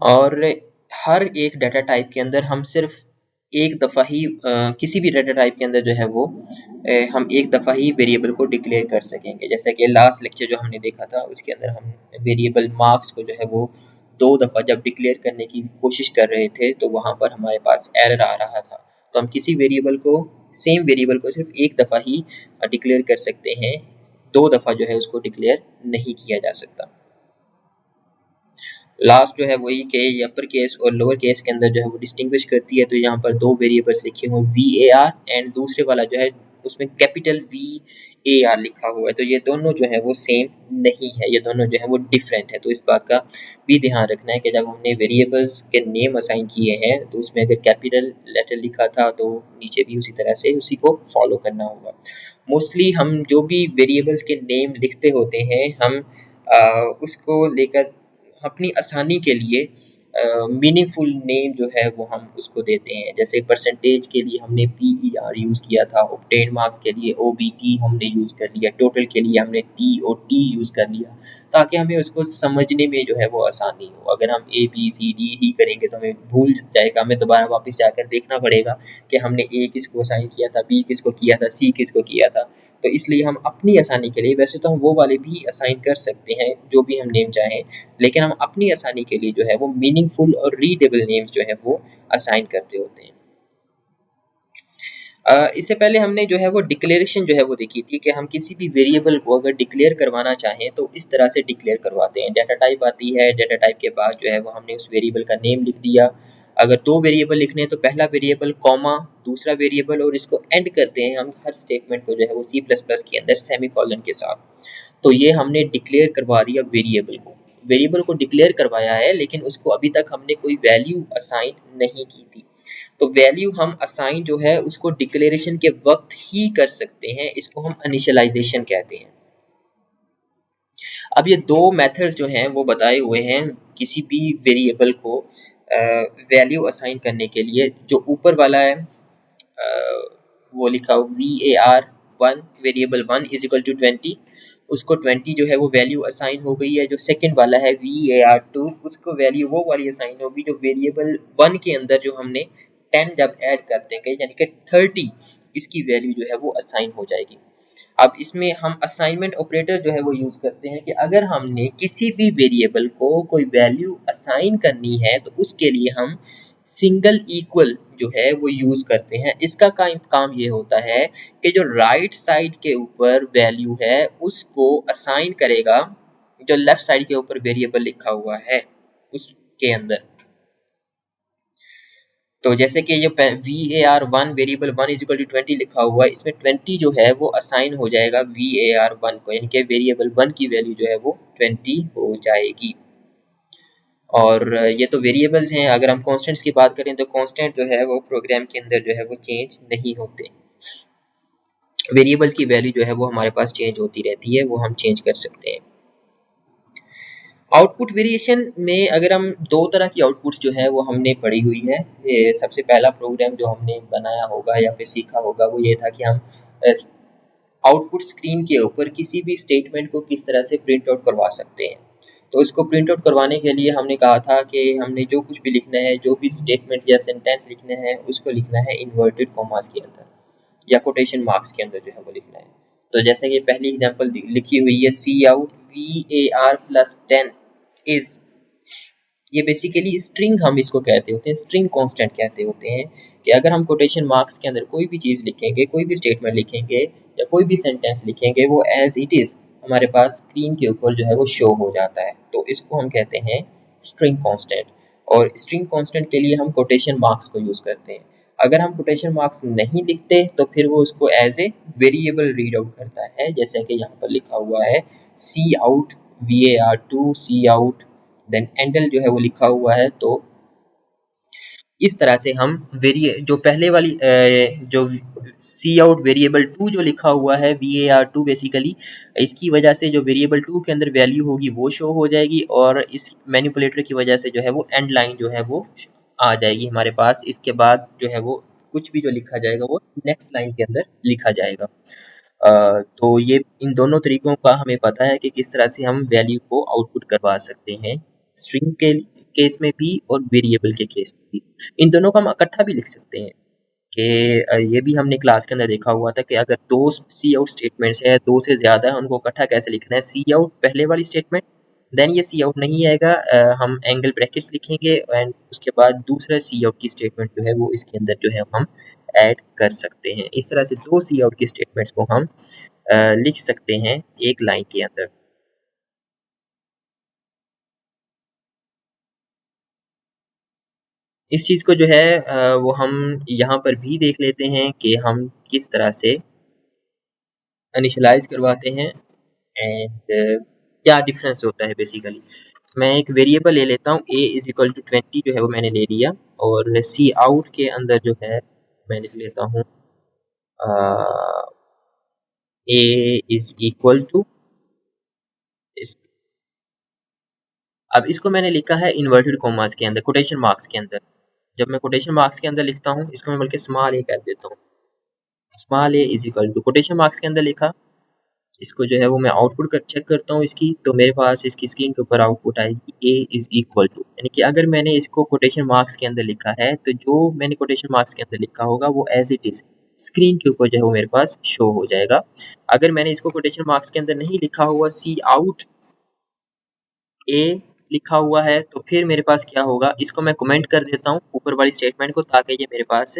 और हर एक डाटा टाइप के अंदर हम सिर्फ एक दफ़ा ही किसी भी डाटा टाइप के अंदर जो है वो हम एक दफ़ा ही वेरिएबल को डिक्लेयर कर सकेंगे। जैसे कि लास्ट लेक्चर जो हमने देखा था उसके अंदर हम वेरिएबल मार्क्स को जो है वो 2 दफ़ा जब डिक्लेयर करने की कोशिश कर रहे थे तो वहाँ पर हमारे पास एरर आ रहा था। तो हम किसी वेरिएबल को, सेम वेरिएबल को सिर्फ एक दफ़ा ही डिक्लेयर कर सकते हैं, 2 दफ़ा जो है उसको डिक्लेयर नहीं किया जा सकता। लास्ट जो है वही के अपर केस और लोअर केस के अंदर जो है वो डिस्टिंग्विश करती है। तो यहाँ पर 2 वेरिएबल्स लिखे हुए VAR एंड दूसरे वाला जो है उसमें कैपिटल VAR लिखा हुआ है, तो ये दोनों जो है वो सेम नहीं है, ये दोनों जो है वो डिफरेंट है। तो इस बात का भी ध्यान रखना है कि जब हमने वेरिएबल्स के नेम असाइन किए हैं तो उसमें अगर कैपिटल लेटर लिखा था तो नीचे भी उसी तरह से उसी को फॉलो करना होगा। मोस्टली हम जो भी वेरिएबल्स के नेम लिखते होते हैं हम उसको लेकर अपनी आसानी के लिए मीनिंगफुल नेम जो है वो हम उसको देते हैं। जैसे परसेंटेज के लिए हमने PER यूज़ किया था, ऑब्टेन मार्क्स के लिए OBT हमने यूज़ कर लिया, टोटल के लिए हमने TOT यूज़ कर लिया, ताकि हमें उसको समझने में जो है वो आसानी हो। अगर हम ABCD ही करेंगे तो हमें भूल जाएगा, हमें दोबारा वापस जाकर देखना पड़ेगा कि हमने A किसको असाइन किया था, B किसको किया था, C किसको किया था। तो इसलिए हम अपनी आसानी के लिए, वैसे तो हम वो वाले भी असाइन कर सकते हैं जो भी हम नेम चाहें, लेकिन हम अपनी आसानी के लिए जो है वो मीनिंगफुल और रीडेबल नेम्स जो है वो असाइन करते होते हैं। इससे पहले हमने जो है वो डिक्लेरेशन जो है वो देखी थी कि हम किसी भी वेरिएबल को अगर डिक्लेयर करवाना चाहें तो इस तरह से डिक्लेयर करवाते हैं। डाटा टाइप आती है, डाटा टाइप के बाद जो है वो हमने उस वेरिएबल का नेम लिख दिया। अगर 2 वेरिएबल लिखने हैं तो पहला वेरिएबल कॉमा, दूसरा वेरिएबल, और इसको एंड करते हैं हम हर स्टेटमेंट को जो है वो C++ के अंदर सेमीकोलन के साथ। तो ये हमने डिक्लेयर करवा दिया वेरिएबल को डिक्लेयर करवाया है, लेकिन उसको अभी तक हमने कोई वैल्यू असाइन नहीं की थी। तो वैल्यू हम असाइन जो है उसको डिक्लेरेशन के वक्त ही कर सकते हैं, इसको हम इनिशियलाइजेशन कहते हैं। अब ये 2 मेथड्स जो हैं वो बताए हुए हैं किसी भी वेरिएबल को वैल्यू असाइन करने के लिए। जो ऊपर वाला है वो लिखा हो VAR1, variable 1 is equal to 20, उसको 20 जो है वो वैल्यू असाइन हो गई है। जो सेकंड वाला है VAR2, उसको वैल्यू वो वाली असाइन होगी जो वेरिएबल 1 के अंदर जो हमने 10 जब ऐड करते हैं यानी कि 30, इसकी वैल्यू जो है वो असाइन हो जाएगी। अब इसमें हम असाइनमेंट ऑपरेटर जो है वो यूज़ करते हैं कि अगर हमने किसी भी वेरिएबल को कोई वैल्यू असाइन करनी है तो उसके लिए हम सिंगल इक्वल जो है वो यूज़ करते हैं। इसका काम ये होता है कि जो राइट साइड के ऊपर वैल्यू है उसको असाइन करेगा जो लेफ्ट साइड के ऊपर वेरिएबल लिखा हुआ है उसके अंदर। तो जैसे कि ये var1 variable 1 is equal to 20 लिखा हुआ है, इसमें 20 जो है वो असाइन हो जाएगा var1 को, यानी कि वेरिएबल 1 की वैल्यू जो है वो 20 हो जाएगी। और ये तो वेरिएबल्स हैं। अगर हम कांस्टेंट्स की बात करें तो कांस्टेंट जो है वो प्रोग्राम के अंदर जो है वो चेंज नहीं होते। वेरिएबल्स की वैल्यू जो है वो हमारे पास चेंज होती रहती है, वो हम चेंज कर सकते हैं। आउटपुट वेरिएशन में अगर हम दो तरह की आउटपुट्स जो है वो हमने पढ़ी हुई है। ये सबसे पहला प्रोग्राम जो हमने बनाया होगा या फिर सीखा होगा वो ये था कि हम आउटपुट स्क्रीन के ऊपर किसी भी स्टेटमेंट को किस तरह से प्रिंट आउट करवा सकते हैं। तो इसको प्रिंट आउट करवाने के लिए हमने कहा था कि हमने जो कुछ भी लिखना है, जो भी स्टेटमेंट या सेंटेंस लिखना है, उसको लिखना है इन्वर्टेड कॉमास के अंदर या कोटेशन मार्क्स के अंदर जो है वो लिखना है। तो जैसे कि पहली एग्जांपल लिखी हुई है सी आउट var+10 इज, ये बेसिकली स्ट्रिंग हम इसको कहते होते हैं, स्ट्रिंग कांस्टेंट कहते होते हैं कि अगर हम कोटेशन मार्क्स के अंदर कोई भी चीज़ लिखेंगे, कोई भी स्टेटमेंट लिखेंगे या कोई भी सेंटेंस लिखेंगे, वो एज इट इज़ हमारे पास स्क्रीन के ऊपर जो है वो शो हो जाता है। तो इसको हम कहते हैं स्ट्रिंग कांस्टेंट। और स्ट्रिंग कांस्टेंट के लिए हम कोटेशन मार्क्स को यूज़ करते हैं। अगर हम कोटेशन मार्क्स नहीं लिखते तो फिर वो उसको as a variable read out करता है, जैसे कि यहाँ पर लिखा हुआ है C out var2 C out then endl जो है वो लिखा हुआ है। तो इस तरह से हम जो पहले वाली जो सी आउट वेरिएबल 2 जो लिखा हुआ है var2 बेसिकली, इसकी वजह से जो वेरिएबल 2 के अंदर वैल्यू होगी वो शो हो जाएगी और इस मैनिपुलेटर की वजह से जो है वो एंड लाइन जो है वो आ जाएगी हमारे पास। इसके बाद जो है वो कुछ भी जो लिखा जाएगा वो नेक्स्ट लाइन के अंदर लिखा जाएगा। तो ये इन दोनों तरीकों का हमें पता है कि किस तरह से हम वैल्यू को आउटपुट करवा सकते हैं, स्ट्रिंग के केस में भी और वेरिएबल के केस में भी। इन दोनों को हम इकट्ठा भी लिख सकते हैं कि ये भी हमने क्लास के अंदर देखा हुआ था कि अगर दो सी आउट स्टेटमेंट्स है, दो से ज़्यादा है, उनको इकट्ठा कैसे लिखना है। सी आउट पहले वाली स्टेटमेंट, देन ये सी आउट नहीं आएगा, हम एंगल ब्रैकेट्स लिखेंगे एंड उसके बाद दूसरा सी आउट की स्टेटमेंट जो है वो इसके अंदर जो है हम ऐड कर सकते हैं। इस तरह से दो सी आउट की स्टेटमेंट्स को हम लिख सकते हैं एक लाइन के अंदर। इस चीज़ को जो है वो हम यहाँ पर भी देख लेते हैं कि हम किस तरह से इनिशियलाइज करवाते हैं एंड क्या डिफरेंस होता है बेसिकली। मैं एक वेरिएबल ले लेता हूँ a इज इक्वल टू 20 जो है वो मैंने ले लिया और सी आउट के अंदर जो है मैं लिख लेता हूँ a इज इक्वल टू, अब इसको मैंने लिखा है इन्वर्टेड कॉमास के अंदर, कोटेशन मार्क्स के अंदर। जब मैं कोटेशन मार्क्स के अंदर लिखता हूँ इसको मैं बल्कि स्मॉल a कर देता हूँ, small a is equal to quotation marks के अंदर लिखा। इसको जो है वो मैं आउटपुट चेक करता हूँ इसकी, तो मेरे पास इसकी स्क्रीन के ऊपर आउटपुट आएगी a इज इक्वल टू, यानी कि अगर मैंने इसको कोटेशन मार्क्स के अंदर लिखा है तो जो मैंने कोटेशन मार्क्स के अंदर लिखा होगा वो एज इट इज स्क्रीन के ऊपर जो है वो मेरे पास शो हो जाएगा। अगर मैंने इसको कोटेशन मार्क्स के अंदर नहीं लिखा हुआ, सी आउट a लिखा हुआ है, तो फिर मेरे पास क्या होगा, इसको मैं कमेंट कर देता हूँ ऊपर वाली स्टेटमेंट को, ताकि ये मेरे पास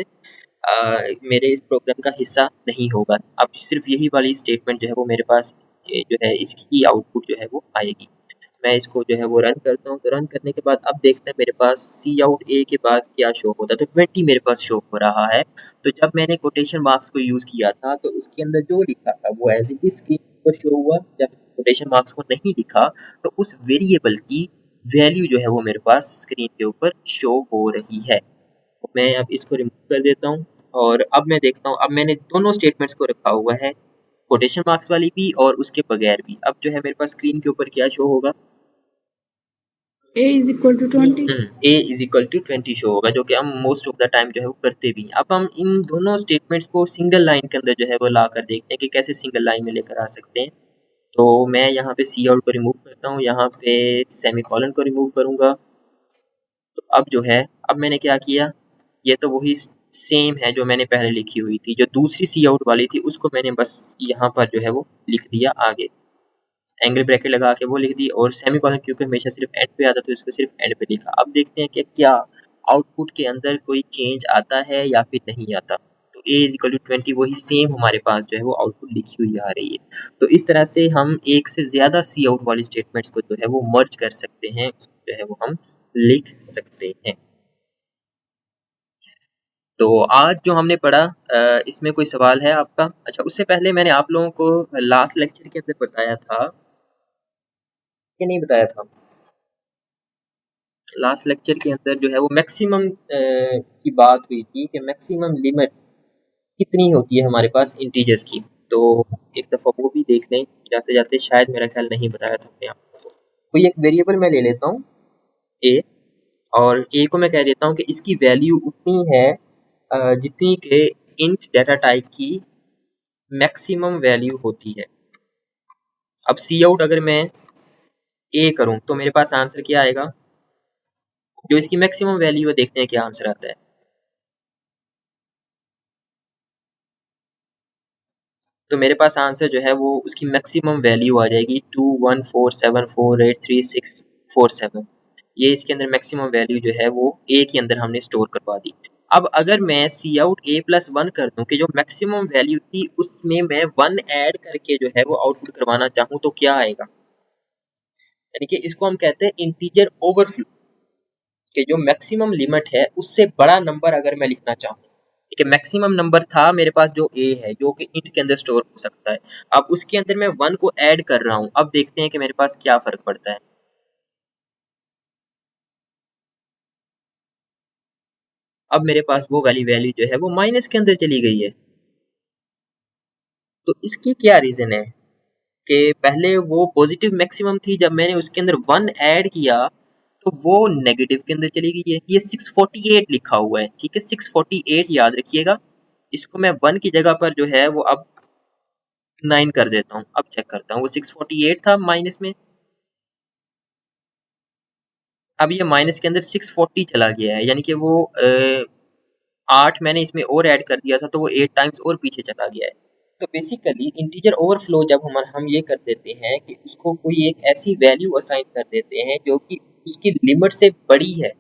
मेरे इस प्रोग्राम का हिस्सा नहीं होगा। अब सिर्फ यही वाली स्टेटमेंट जो है वो मेरे पास ये जो है इसकी आउटपुट जो है वो आएगी। मैं इसको जो है वो रन करता हूँ, तो रन करने के बाद अब देखते हैं मेरे पास सी आउट ए के बाद क्या शो होता है। तो 20 मेरे पास शो हो रहा है। तो जब मैंने कोटेशन मार्क्स को यूज़ किया था तो उसके अंदर जो लिखा था वो एज इट इज स्क्रीन पर शो हुआ। जब कोटेशन मार्क्स को नहीं लिखा तो उस वेरिएबल की वैल्यू जो है वो मेरे पास स्क्रीन के ऊपर शो हो रही है। तो मैं अब इसको रिमूव कर देता हूँ और अब मैं देखता हूँ, अब मैंने दोनों स्टेटमेंट्स को रखा हुआ है, कोटेशन मार्क्स वाली भी और उसके बगैर भी। अब जो है मेरे पास स्क्रीन के ऊपर क्या शो होगा, a is equal to 20। a is equal to 20 show होगा, जो कि हम मोस्ट ऑफ द टाइम जो है वो करते भी हैं। अब हम इन दोनों स्टेटमेंट्स को सिंगल लाइन के अंदर जो है वो ला कर देखते हैं कि कैसे सिंगल लाइन में लेकर आ सकते हैं। तो मैं यहाँ पे सी आउट को रिमूव करता हूँ, यहाँ पे सेमीकोलन को रिमूव करूँगा। तो अब जो है, अब मैंने क्या किया, ये तो वही सेम है जो मैंने पहले लिखी हुई थी। जो दूसरी सी आउट वाली थी उसको मैंने बस यहाँ पर जो है वो लिख दिया आगे, एंगल ब्रैकेट लगा के वो लिख दी, और सेमीकोलन क्योंकि हमेशा सिर्फ एंड पे आता तो इसको सिर्फ एंड पे लिखा। अब देखते हैं कि क्या आउटपुट के अंदर कोई चेंज आता है या फिर नहीं आता। तो a इज इक्वल टू 20 वही सेम हमारे पास जो है वो आउटपुट लिखी हुई आ रही है। तो इस तरह से हम एक से ज़्यादा सी आउट वाली स्टेटमेंट्स को जो है वो मर्ज कर सकते हैं, जो है वो हम लिख सकते हैं। तो आज जो हमने पढ़ा इसमें कोई सवाल है आपका? अच्छा, उससे पहले मैंने आप लोगों को लास्ट लेक्चर के अंदर बताया था कि नहीं बताया था? लास्ट लेक्चर के अंदर जो है वो मैक्सिमम की बात हुई थी कि मैक्सिमम लिमिट कितनी होती है हमारे पास इंटीजर्स की। तो एक दफ़ा वो भी देख लें जाते जाते, शायद मेरा ख्याल नहीं बताया था अपने आप को। कोई एक वेरिएबल मैं ले लेता हूँ ए, और ए को मैं कह देता हूँ कि इसकी वैल्यू उतनी है जितनी के इंट डाटा टाइप की मैक्सिमम वैल्यू होती है। अब सी आउट अगर मैं ए करूँ तो मेरे पास आंसर क्या आएगा? जो इसकी मैक्सिमम वैल्यू है, देखते हैं क्या आंसर आता है। तो मेरे पास आंसर जो है वो उसकी मैक्सिमम वैल्यू आ जाएगी 2147483647। ये इसके अंदर मैक्सिमम वैल्यू जो है वो ए के अंदर हमने स्टोर करवा दी। अब अगर मैं सी आउट ए प्लस 1 कर दूं कि जो मैक्सिमम वैल्यू थी उसमें मैं 1 ऐड करके जो है वो आउटपुट करवाना चाहूँ तो क्या आएगा? यानी कि इसको हम कहते हैं इंटीजर ओवरफ्लो, कि जो मैक्सिमम लिमिट है उससे बड़ा नंबर अगर मैं लिखना चाहूँ। ठीक है, मैक्सिमम नंबर था मेरे पास जो ए है, जो कि इंट के अंदर स्टोर हो सकता है। अब उसके अंदर मैं 1 को ऐड कर रहा हूँ। अब देखते हैं कि मेरे पास क्या फर्क पड़ता है। अब मेरे पास वो वाली वैल्यू जो है वो माइनस के अंदर चली गई है। तो इसकी क्या रीजन है कि पहले वो पॉजिटिव मैक्सिमम थी, जब मैंने उसके अंदर 1 ऐड किया तो वो नेगेटिव के अंदर चली गई है। ये 648 लिखा हुआ है, ठीक है, 648 याद रखिएगा। इसको मैं 1 की जगह पर जो है वो अब 9 कर देता हूँ। अब चेक करता हूँ, वो 648 था माइनस में, अब ये माइनस के अंदर 640 चला गया है। यानी कि वो 8 मैंने इसमें और ऐड कर दिया था तो वो 8 टाइम्स और पीछे चला गया है। तो बेसिकली इंटीजर ओवरफ्लो जब हम ये कर देते हैं कि उसको कोई एक ऐसी वैल्यू असाइन कर देते हैं जो कि उसकी लिमिट से बड़ी है,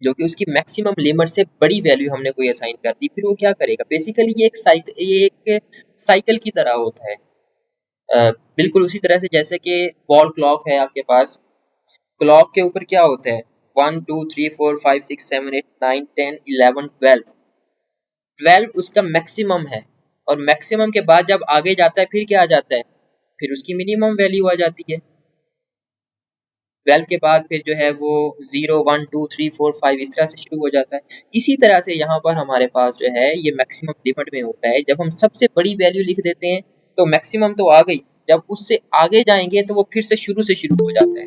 जो कि उसकी मैक्सिमम लिमिट से बड़ी वैल्यू हमने कोई असाइन कर दी, फिर वो क्या करेगा? बेसिकली ये एक साइकिल की तरह होता है। बिल्कुल उसी तरह से जैसे कि वॉल क्लॉक है आपके पास, क्लॉक के ऊपर क्या होता है? 1 2 3 4 5 6 7 8 9 10 11 12 12 उसका मैक्सिमम है, और मैक्सिमम के बाद जब आगे जाता है फिर क्या आ जाता है? फिर उसकी मिनिमम वैल्यू आ जाती है। 12 के बाद फिर जो है वो 0 1 2 3 4 5 इस तरह से शुरू हो जाता है। इसी तरह से यहाँ पर हमारे पास जो है ये मैक्सिमम लिमिट में होता है। जब हम सबसे बड़ी वैल्यू लिख देते हैं तो मैक्सिमम तो आ गई, जब उससे आगे जाएंगे तो वो फिर से शुरू हो जाता है।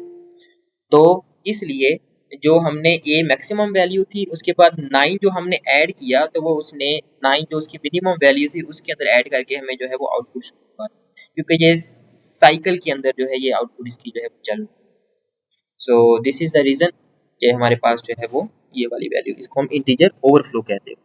तो इसलिए जो हमने ए मैक्सिमम वैल्यू थी उसके बाद 9 जो हमने ऐड किया तो वो उसने 9 जो उसकी मिनिमम वैल्यू थी उसके अंदर ऐड करके हमें जो है वो आउटपुट शो हुआ, क्योंकि ये साइकिल के अंदर जो है ये आउटपुट इसकी जो है वो चालू। So this is the reason कि हमारे पास जो है वो ये वाली वैल्यू, इसको हम इंटीजर ओवरफ्लो कहते हैं।